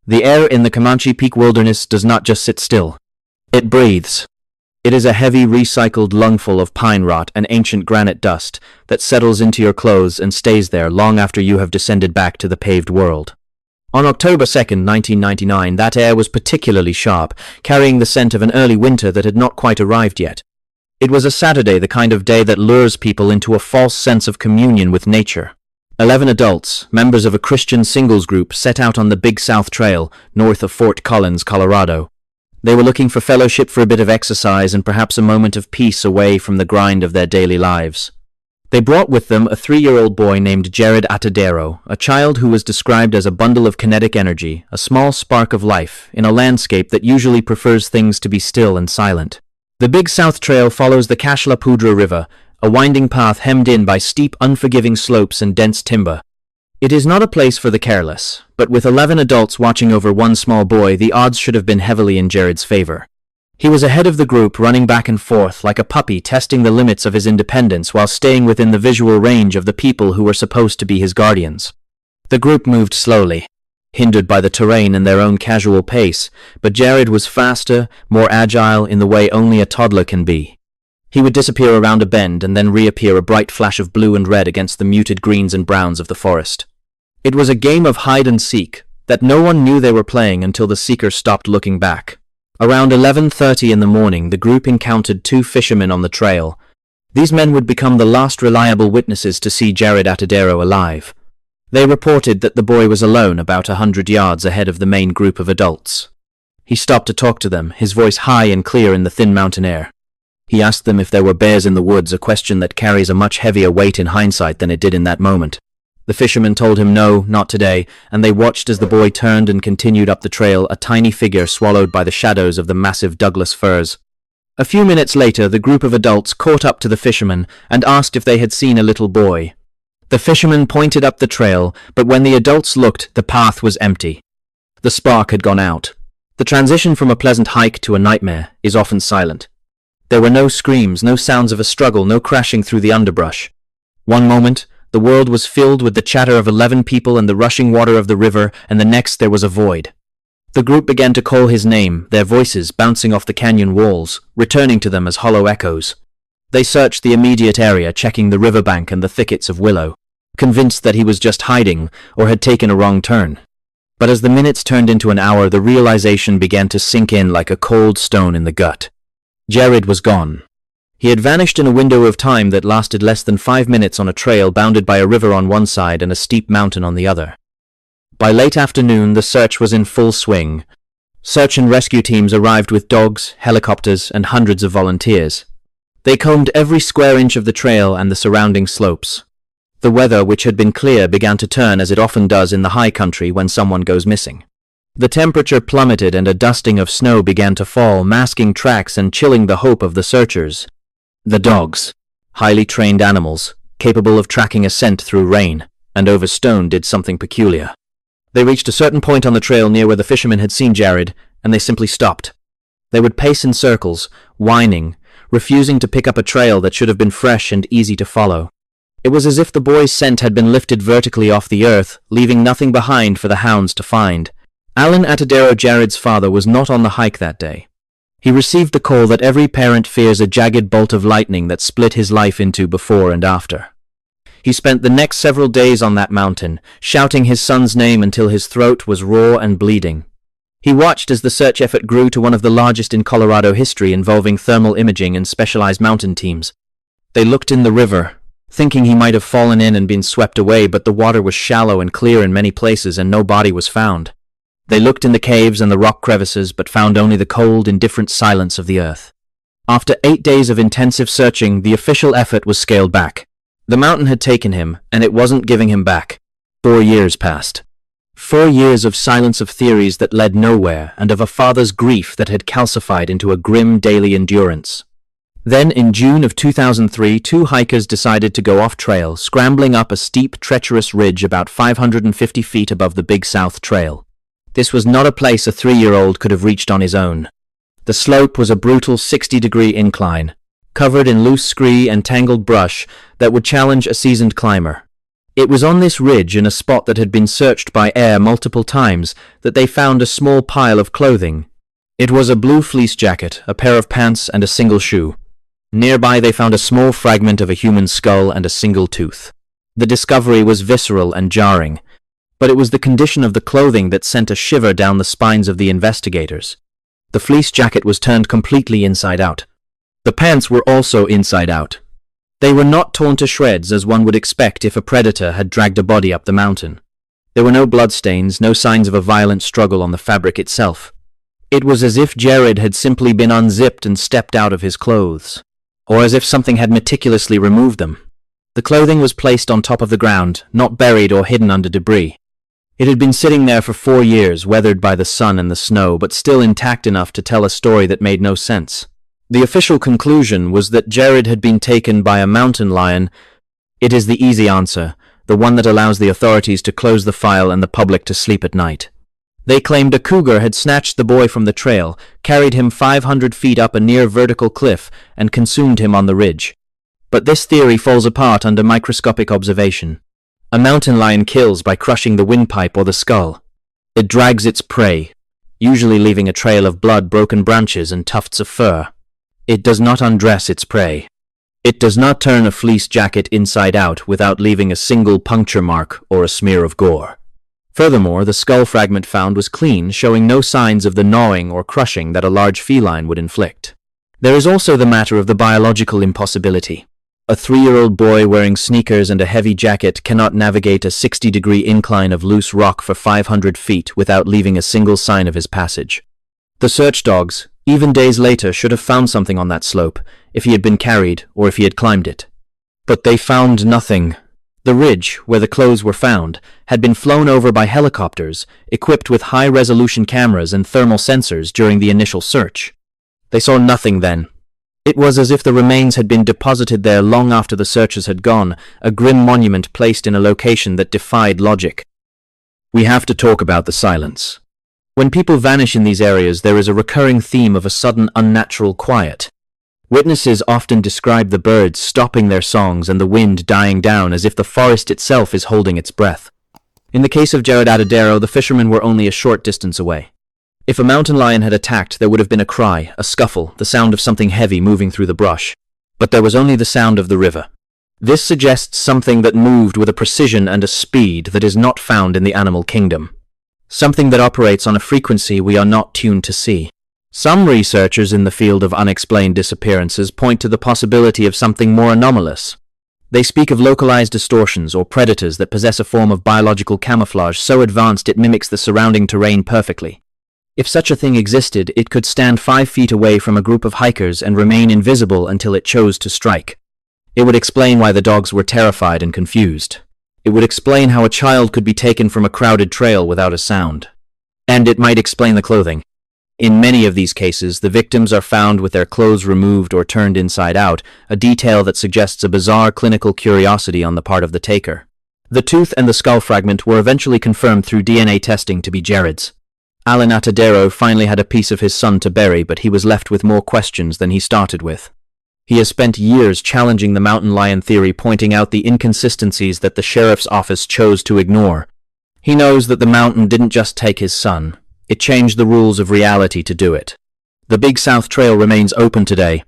The air in the Comanche Peak Wilderness does not just sit still. It breathes. It is a heavy, recycled lungful of pine rot and ancient granite dust that settles into your clothes and stays there long after you have descended back to the paved world. On October 2nd, 1999, that air was particularly sharp, carrying the scent of an early winter that had not quite arrived yet. It was a Saturday, the kind of day that lures people into a false sense of communion with nature. 11 adults, members of a Christian singles group, set out on the Big South Trail, north of Fort Collins, Colorado. They were looking for fellowship, for a bit of exercise, and perhaps a moment of peace away from the grind of their daily lives. They brought with them a 3-year-old boy named Jaryd Atadero, a child who was described as a bundle of kinetic energy, a small spark of life, in a landscape that usually prefers things to be still and silent. The Big South Trail follows the Cache La Poudre River, a winding path hemmed in by steep, unforgiving slopes and dense timber. It is not a place for the careless, but with 11 adults watching over one small boy, the odds should have been heavily in Jaryd's favor. He was ahead of the group, running back and forth like a puppy, testing the limits of his independence while staying within the visual range of the people who were supposed to be his guardians. The group moved slowly, hindered by the terrain and their own casual pace, but Jaryd was faster, more agile in the way only a toddler can be. He would disappear around a bend and then reappear, a bright flash of blue and red against the muted greens and browns of the forest. It was a game of hide and seek that no one knew they were playing until the seeker stopped looking back. Around 11:30 in the morning, the group encountered 2 fishermen on the trail. These men would become the last reliable witnesses to see Jaryd Atadero alive. They reported that the boy was alone about 100 yards ahead of the main group of adults. He stopped to talk to them, his voice high and clear in the thin mountain air. He asked them if there were bears in the woods, a question that carries a much heavier weight in hindsight than it did in that moment. The fishermen told him no, not today, and they watched as the boy turned and continued up the trail, a tiny figure swallowed by the shadows of the massive Douglas firs. A few minutes later, the group of adults caught up to the fishermen and asked if they had seen a little boy. The fishermen pointed up the trail, but when the adults looked, the path was empty. The spark had gone out. The transition from a pleasant hike to a nightmare is often silent. There were no screams, no sounds of a struggle, no crashing through the underbrush. One moment, the world was filled with the chatter of 11 people and the rushing water of the river, and the next there was a void. The group began to call his name, their voices bouncing off the canyon walls, returning to them as hollow echoes. They searched the immediate area, checking the riverbank and the thickets of willow, convinced that he was just hiding or had taken a wrong turn. But as the minutes turned into an hour, the realization began to sink in like a cold stone in the gut. Jaryd was gone. He had vanished in a window of time that lasted less than 5 minutes on a trail bounded by a river on one side and a steep mountain on the other. By late afternoon, the search was in full swing. Search and rescue teams arrived with dogs, helicopters, and hundreds of volunteers. They combed every square inch of the trail and the surrounding slopes. The weather, which had been clear, began to turn, as it often does in the high country when someone goes missing. The temperature plummeted and a dusting of snow began to fall, masking tracks and chilling the hope of the searchers. The dogs, highly trained animals, capable of tracking a scent through rain and over stone, did something peculiar. They reached a certain point on the trail near where the fishermen had seen Jaryd, and they simply stopped. They would pace in circles, whining, refusing to pick up a trail that should have been fresh and easy to follow. It was as if the boy's scent had been lifted vertically off the earth, leaving nothing behind for the hounds to find. Alan Atadero, Jaryd's father, was not on the hike that day. He received the call that every parent fears, a jagged bolt of lightning that split his life into before and after. He spent the next several days on that mountain, shouting his son's name until his throat was raw and bleeding. He watched as the search effort grew to one of the largest in Colorado history, involving thermal imaging and specialized mountain teams. They looked in the river, thinking he might have fallen in and been swept away, but the water was shallow and clear in many places and no body was found. They looked in the caves and the rock crevices, but found only the cold, indifferent silence of the earth. After 8 days of intensive searching, the official effort was scaled back. The mountain had taken him, and it wasn't giving him back. 4 years passed. 4 years of silence, of theories that led nowhere, and of a father's grief that had calcified into a grim daily endurance. Then, in June of 2003, 2 hikers decided to go off-trail, scrambling up a steep, treacherous ridge about 550 feet above the Big South Trail. This was not a place a 3-year-old could have reached on his own. The slope was a brutal 60-degree incline, covered in loose scree and tangled brush that would challenge a seasoned climber. It was on this ridge, in a spot that had been searched by air multiple times, that they found a small pile of clothing. It was a blue fleece jacket, a pair of pants, and a single shoe. Nearby they found a small fragment of a human skull and a single tooth. The discovery was visceral and jarring, but it was the condition of the clothing that sent a shiver down the spines of the investigators. The fleece jacket was turned completely inside out. The pants were also inside out. They were not torn to shreds as one would expect if a predator had dragged a body up the mountain. There were no bloodstains, no signs of a violent struggle on the fabric itself. It was as if Jaryd had simply been unzipped and stepped out of his clothes, or as if something had meticulously removed them. The clothing was placed on top of the ground, not buried or hidden under debris. It had been sitting there for 4 years, weathered by the sun and the snow, but still intact enough to tell a story that made no sense. The official conclusion was that Jaryd had been taken by a mountain lion. It is the easy answer, the one that allows the authorities to close the file and the public to sleep at night. They claimed a cougar had snatched the boy from the trail, carried him 500 feet up a near vertical cliff, and consumed him on the ridge. But this theory falls apart under microscopic observation. A mountain lion kills by crushing the windpipe or the skull. It drags its prey, usually leaving a trail of blood, broken branches, and tufts of fur. It does not undress its prey. It does not turn a fleece jacket inside out without leaving a single puncture mark or a smear of gore. Furthermore, the skull fragment found was clean, showing no signs of the gnawing or crushing that a large feline would inflict. There is also the matter of the biological impossibility. A 3-year-old boy wearing sneakers and a heavy jacket cannot navigate a 60-degree incline of loose rock for 500 feet without leaving a single sign of his passage. The search dogs, even days later, should have found something on that slope, if he had been carried or if he had climbed it. But they found nothing. The ridge, where the clothes were found, had been flown over by helicopters, equipped with high-resolution cameras and thermal sensors during the initial search. They saw nothing then. It was as if the remains had been deposited there long after the searchers had gone, a grim monument placed in a location that defied logic. We have to talk about the silence. When people vanish in these areas, there is a recurring theme of a sudden unnatural quiet. Witnesses often describe the birds stopping their songs and the wind dying down as if the forest itself is holding its breath. In the case of Jaryd Atadero, the fishermen were only a short distance away. If a mountain lion had attacked, there would have been a cry, a scuffle, the sound of something heavy moving through the brush. But there was only the sound of the river. This suggests something that moved with a precision and a speed that is not found in the animal kingdom. Something that operates on a frequency we are not tuned to see. Some researchers in the field of unexplained disappearances point to the possibility of something more anomalous. They speak of localized distortions or predators that possess a form of biological camouflage so advanced it mimics the surrounding terrain perfectly. If such a thing existed, it could stand 5 feet away from a group of hikers and remain invisible until it chose to strike. It would explain why the dogs were terrified and confused. It would explain how a child could be taken from a crowded trail without a sound. And it might explain the clothing. In many of these cases, the victims are found with their clothes removed or turned inside out, a detail that suggests a bizarre clinical curiosity on the part of the taker. The tooth and the skull fragment were eventually confirmed through DNA testing to be Jaryd's. Jaryd Atadero finally had a piece of his son to bury, but he was left with more questions than he started with. He has spent years challenging the mountain lion theory, pointing out the inconsistencies that the sheriff's office chose to ignore. He knows that the mountain didn't just take his son. It changed the rules of reality to do it. The Big South Trail remains open today.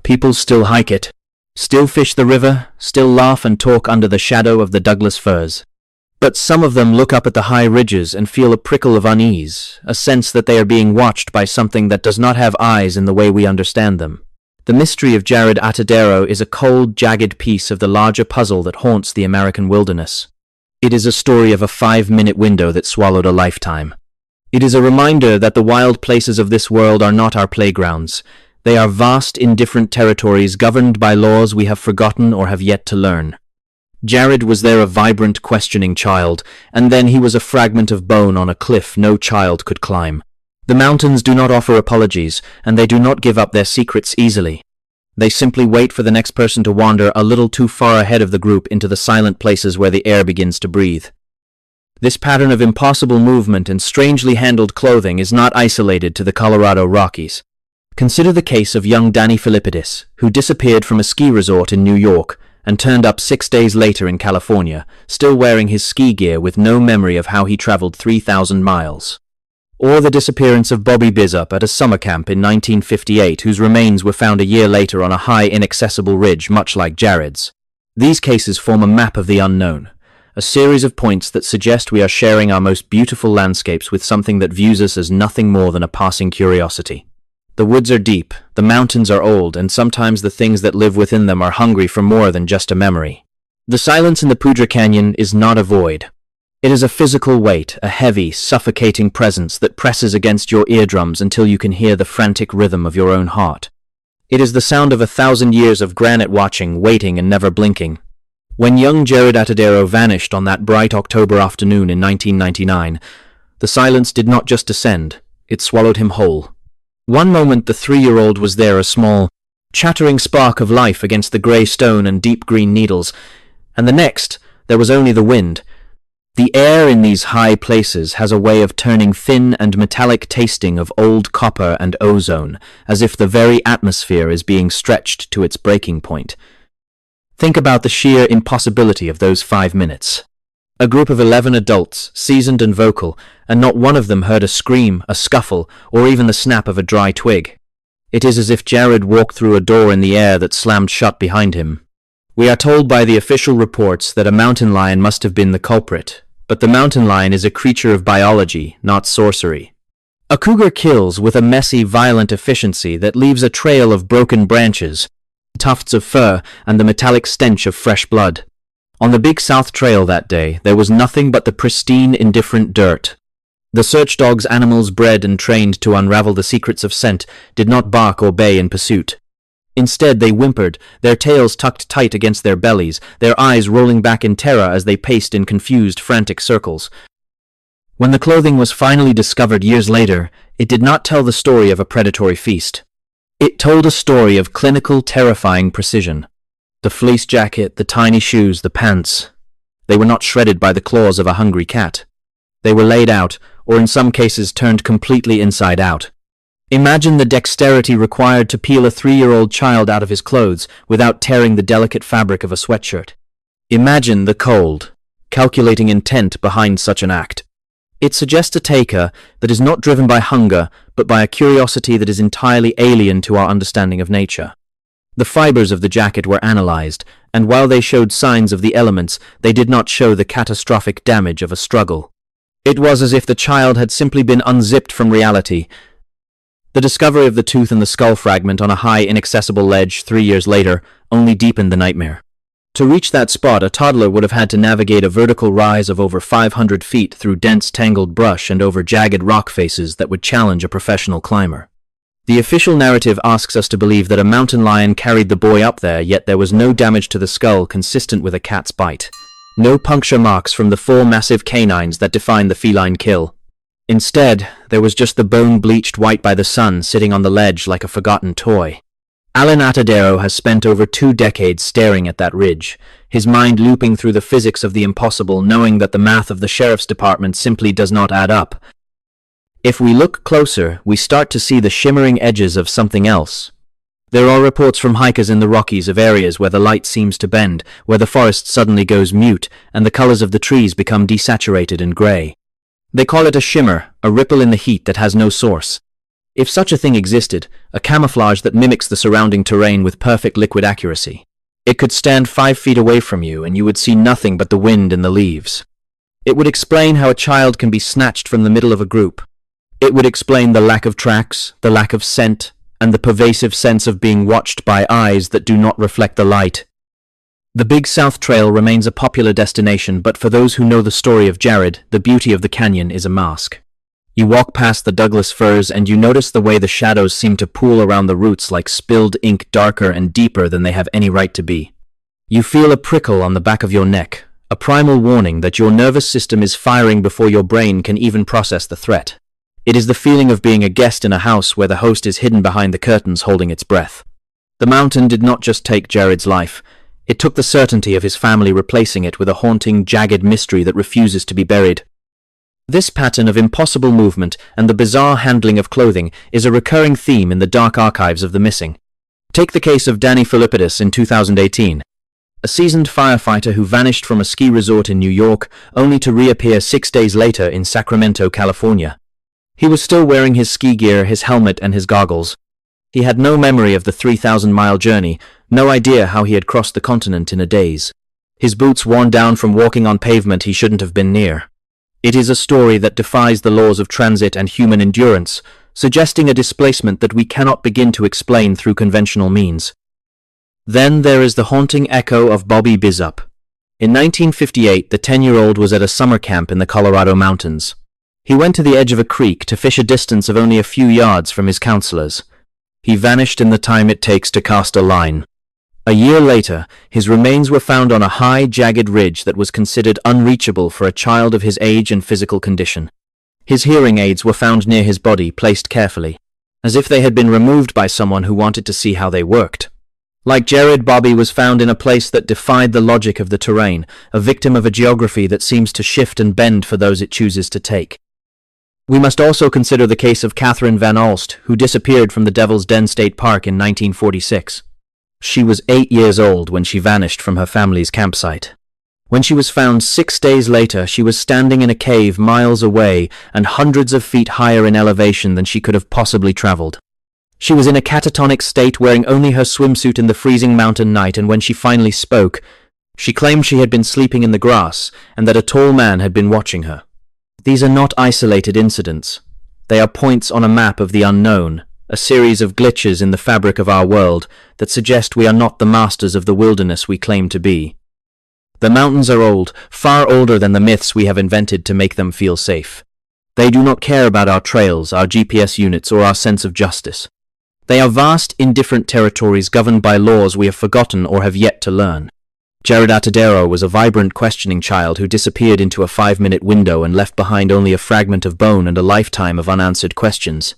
People still hike it, still fish the river, still laugh and talk under the shadow of the Douglas firs. But some of them look up at the high ridges and feel a prickle of unease, a sense that they are being watched by something that does not have eyes in the way we understand them. The mystery of Jaryd Atadero is a cold, jagged piece of the larger puzzle that haunts the American wilderness. It is a story of a 5-minute window that swallowed a lifetime. It is a reminder that the wild places of this world are not our playgrounds. They are vast, indifferent territories governed by laws we have forgotten or have yet to learn. Jaryd was there, a vibrant, questioning child, and then he was a fragment of bone on a cliff no child could climb. The mountains do not offer apologies, and they do not give up their secrets easily. They simply wait for the next person to wander a little too far ahead of the group into the silent places where the air begins to breathe. This pattern of impossible movement and strangely handled clothing is not isolated to the Colorado Rockies. Consider the case of young Danny Philippidis, who disappeared from a ski resort in New York and turned up 6 days later in California, still wearing his ski gear with no memory of how he traveled 3,000 miles. Or the disappearance of Bobby Bizup at a summer camp in 1958, whose remains were found a year later on a high, inaccessible ridge much like Jaryd's. These cases form a map of the unknown, a series of points that suggest we are sharing our most beautiful landscapes with something that views us as nothing more than a passing curiosity. The woods are deep, the mountains are old, and sometimes the things that live within them are hungry for more than just a memory. The silence in the Poudre Canyon is not a void. It is a physical weight, a heavy, suffocating presence that presses against your eardrums until you can hear the frantic rhythm of your own heart. It is the sound of 1,000 years of granite watching, waiting, and never blinking. When young Jaryd Atadero vanished on that bright October afternoon in 1999, the silence did not just descend, it swallowed him whole. One moment the 3-year-old was there, a small, chattering spark of life against the grey stone and deep green needles, and the next there was only the wind. The air in these high places has a way of turning thin and metallic, tasting of old copper and ozone, as if the very atmosphere is being stretched to its breaking point. Think about the sheer impossibility of those 5 minutes. A group of 11 adults, seasoned and vocal, and not one of them heard a scream, a scuffle, or even the snap of a dry twig. It is as if Jaryd walked through a door in the air that slammed shut behind him. We are told by the official reports that a mountain lion must have been the culprit, but the mountain lion is a creature of biology, not sorcery. A cougar kills with a messy, violent efficiency that leaves a trail of broken branches, tufts of fur, and the metallic stench of fresh blood. On the Big South Trail that day, there was nothing but the pristine, indifferent dirt. The search dogs, animals bred and trained to unravel the secrets of scent, did not bark or bay in pursuit. Instead, they whimpered, their tails tucked tight against their bellies, their eyes rolling back in terror as they paced in confused, frantic circles. When the clothing was finally discovered years later, it did not tell the story of a predatory feast. It told a story of clinical, terrifying precision. The fleece jacket, the tiny shoes, the pants. They were not shredded by the claws of a hungry cat. They were laid out, or in some cases turned completely inside out. Imagine the dexterity required to peel a 3-year-old child out of his clothes without tearing the delicate fabric of a sweatshirt. Imagine the cold, calculating intent behind such an act. It suggests a taker that is not driven by hunger, but by a curiosity that is entirely alien to our understanding of nature. The fibers of the jacket were analyzed, and while they showed signs of the elements, they did not show the catastrophic damage of a struggle. It was as if the child had simply been unzipped from reality. The discovery of the tooth and the skull fragment on a high, inaccessible ledge 3 years later only deepened the nightmare. To reach that spot, a toddler would have had to navigate a vertical rise of over 500 feet through dense, tangled brush and over jagged rock faces that would challenge a professional climber. The official narrative asks us to believe that a mountain lion carried the boy up there, yet there was no damage to the skull consistent with a cat's bite. No puncture marks from the 4 massive canines that define the feline kill. Instead, there was just the bone bleached white by the sun sitting on the ledge like a forgotten toy. Jaryd Atadero has spent over 2 decades staring at that ridge, his mind looping through the physics of the impossible, knowing that the math of the sheriff's department simply does not add up. If we look closer, we start to see the shimmering edges of something else. There are reports from hikers in the Rockies of areas where the light seems to bend, where the forest suddenly goes mute, and the colors of the trees become desaturated and gray. They call it a shimmer, a ripple in the heat that has no source. If such a thing existed, a camouflage that mimics the surrounding terrain with perfect liquid accuracy. It could stand 5 feet away from you and you would see nothing but the wind in the leaves. It would explain how a child can be snatched from the middle of a group. It would explain the lack of tracks, the lack of scent, and the pervasive sense of being watched by eyes that do not reflect the light. The Big South Trail remains a popular destination, but for those who know the story of Jaryd, the beauty of the canyon is a mask. You walk past the Douglas firs and you notice the way the shadows seem to pool around the roots like spilled ink, darker and deeper than they have any right to be. You feel a prickle on the back of your neck, a primal warning that your nervous system is firing before your brain can even process the threat. It is the feeling of being a guest in a house where the host is hidden behind the curtains holding its breath. The mountain did not just take Jaryd's life. It took the certainty of his family, replacing it with a haunting, jagged mystery that refuses to be buried. This pattern of impossible movement and the bizarre handling of clothing is a recurring theme in the dark archives of the missing. Take the case of Danny Philippidis in 2018. a seasoned firefighter who vanished from a ski resort in New York only to reappear 6 days later in Sacramento, California. He was still wearing his ski gear, his helmet, and his goggles. He had no memory of the 3,000-mile journey, no idea how he had crossed the continent in a daze. His boots worn down from walking on pavement he shouldn't have been near. It is a story that defies the laws of transit and human endurance, suggesting a displacement that we cannot begin to explain through conventional means. Then there is the haunting echo of Bobby Bizup. In 1958, the 10-year-old was at a summer camp in the Colorado mountains. He went to the edge of a creek to fish a distance of only a few yards from his counselors. He vanished in the time it takes to cast a line. A year later, his remains were found on a high, jagged ridge that was considered unreachable for a child of his age and physical condition. His hearing aids were found near his body, placed carefully, as if they had been removed by someone who wanted to see how they worked. Like Jaryd, Bobby was found in a place that defied the logic of the terrain, a victim of a geography that seems to shift and bend for those it chooses to take. We must also consider the case of Catherine Van Alst, who disappeared from the Devil's Den State Park in 1946. She was 8 years old when she vanished from her family's campsite. When she was found 6 days later, she was standing in a cave miles away and hundreds of feet higher in elevation than she could have possibly traveled. She was in a catatonic state, wearing only her swimsuit in the freezing mountain night, and when she finally spoke, she claimed she had been sleeping in the grass and that a tall man had been watching her. These are not isolated incidents. They are points on a map of the unknown, a series of glitches in the fabric of our world that suggest we are not the masters of the wilderness we claim to be. The mountains are old, far older than the myths we have invented to make them feel safe. They do not care about our trails, our GPS units, or our sense of justice. They are vast, indifferent territories governed by laws we have forgotten or have yet to learn. Jaryd Atadero was a vibrant, questioning child who disappeared into a 5-minute window and left behind only a fragment of bone and a lifetime of unanswered questions.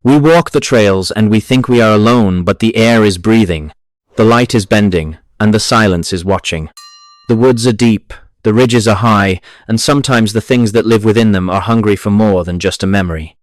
We walk the trails and we think we are alone, but the air is breathing, the light is bending, and the silence is watching. The woods are deep, the ridges are high, and sometimes the things that live within them are hungry for more than just a memory.